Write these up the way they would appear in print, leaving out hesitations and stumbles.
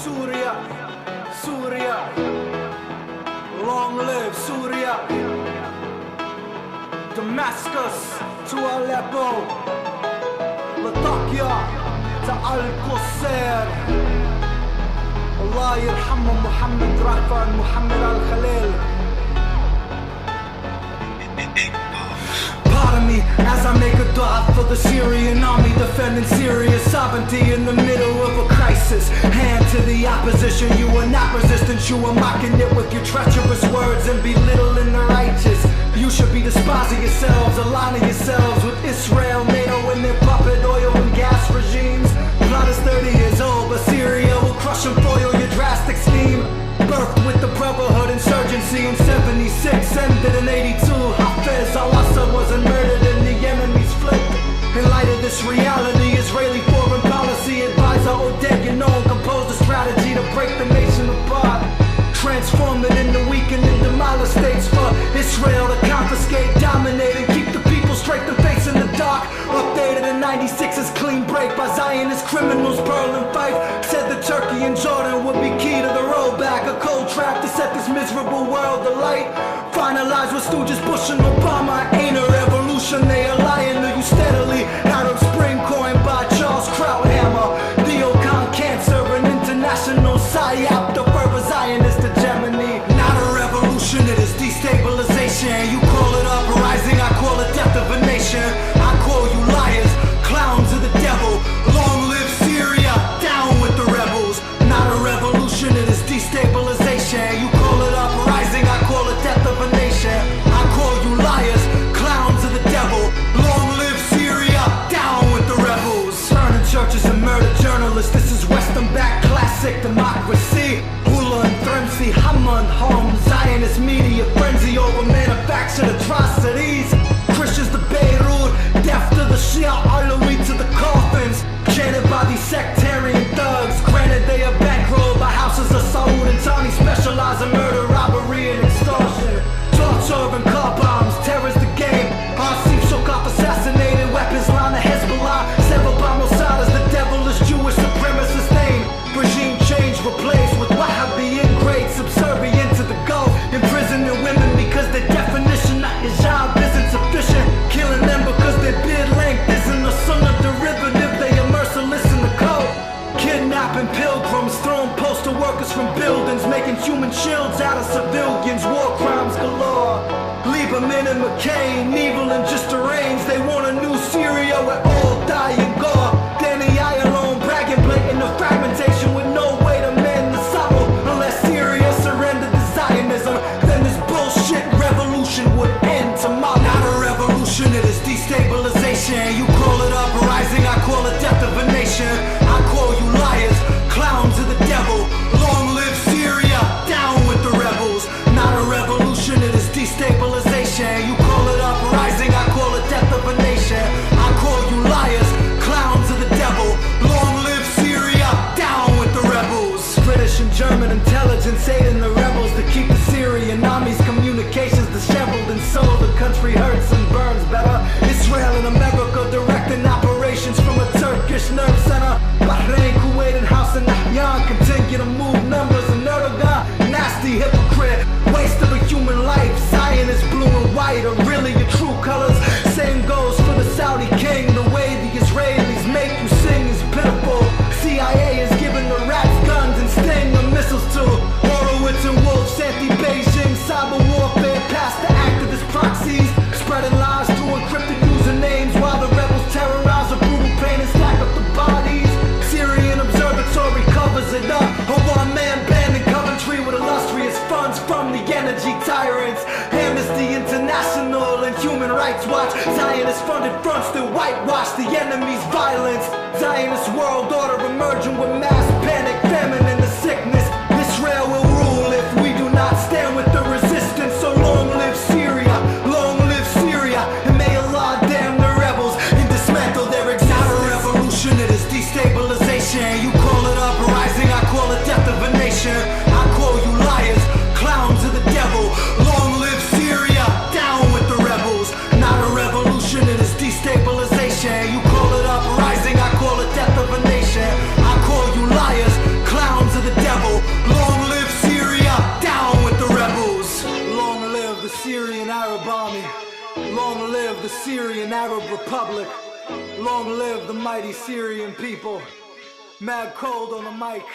Syria, Syria, long live Syria, Damascus to Aleppo, Latakia to Al-Qusayr. Allah يرحمه محمد رافع محمد al-Khalil. Pardon me as I make a dua for the Syrian army defending Syria's sovereignty in the middle of a crisis. Hand to the opposition, you are not resistant, you are mocking it with your treacherous words and belittling the righteous. You should be despising yourselves, aligning yourselves with Israel, NATO and their puppet oil and gas regimes. Plot is 30 years old, but Syria will crush and foil your drastic scheme. Birthed with the Brotherhood insurgency in 76, ended in 82. Hafez, al-Assad wasn't murdered and the enemies flipped. In light of this reality, Israeli foreign policy advisor Oded Yinon composed a strategy to break the nation apart. Transform it into weakened and demolished states for Israel to confiscate, dominate, and keep the people straight to face in the dark. Updated in 96 as clean break by Zionist criminals. Perle and Feith said that Turkey and Jordan would be key to the rollback, a cold trap to set this miserable world alight. Finalized with stooges Bush and Obama. Ain't a revolution, they are lying to you steadily. Arab Spring coined by Charles Krauthammer. Neocon cancer, an international PSYOP, the further Zionist hegemony. Not a revolution, it is destabilization. You call it uprising, I call it death of a nation. I call you liars, clowns of the devil. Long live Syria, down with the rebels. Not a revolution, it is destabilization. You call it uprising, I call it death of a nation. I call you liars, clowns of the devil. Long live Syria, down with the rebels. Burning churches and murder journalists, this is Western back classic democracy. Hula and Thremsy, Haman, home, Zionist media frenzy over manufactured atrocities. Christians to Beirut, death to the Shia, alight to the coffins. Chanted by these sectarian thugs. Granted they are bankrolled by houses of Saud and Tani, specialize in murder, robbery and extortion. Torture and car bombs, terror's the game. Asif Sokaf assassinated, weapons line the Hezbollah. Several by Mossad as the devilish Jewish supremacist name. Regime change replaced with Wahhabi ingrate, subservient to the Gulf. Imprisoning women because their definition of hijab isn't sufficient. Killing them because their beard length isn't a sunnah derivative. They are merciless in the code. Kidnapping pilgrims, throwing postal workers from buildings, making human shields out of civilians. War crimes galore. Lieberman and McCain, evil and just deranged. They want a new Syria where all die in gore. Danny Ayalon bragging, blatant the fragmentation with no way to mend the sorrow. Unless Syria surrendered to Zionism, then this bullshit revolution would end tomorrow. Not a revolution, it is destabilization. You call it uprising, I call it death of a nation. I call you liars, clowns of the devil. Long live Syria, down with the rebels. Not a revolution, it is destabilization. You call it uprising, I call it death of a nation. I call you liars, clowns of the devil. Long live Syria, down with the rebels. British and German intelligence aiding the rebels to keep the Syrian army's communications disheveled, and so the country hurts and burns better. Israel and America directing operations from a Turkish nerve center. Bahrain, Kuwait and House and Nahyan continue to move numbers, and Erdogan, nasty hypocrite, waste of a human life. Zionist blue and white are really your true colors. Same goes for the Saudi king. The way the Israelis make you sing is pitiful. CIA is giving the rats guns and Stinger missiles too. Horowitz and Wolf, anti-Beijing, cyber warfare past the activist proxies, spreading lies through encrypted usernames while the rebels terrorize a brutal pain and stack up the bodies. Syrian observatory covers it up. A one-man band in Coventry with illustrious funds from the energy tyrants. Amnesty International and Human Rights Watch. Zionist-funded fronts that whitewash the enemy's violence. Zionist world order emerging with mass panic, famine, and the sickness. Israel will rule if we do not stand with the resistance. So long live Syria, long live Syria, and may Allah damn the rebels and dismantle their existence. Not a revolution, it is destabilization. You call it uprising, I call it death of a nation. I call you liars, clowns of the devil. Long live Syria, down with the rebels. Not a revolution, it is destabilization. You call it uprising, I call it death of a nation. I call you Republic. Long live the mighty Syrian people. Mad cold on the mic,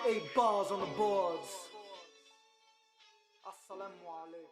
8 bars on the boards. Assalamu alaikum.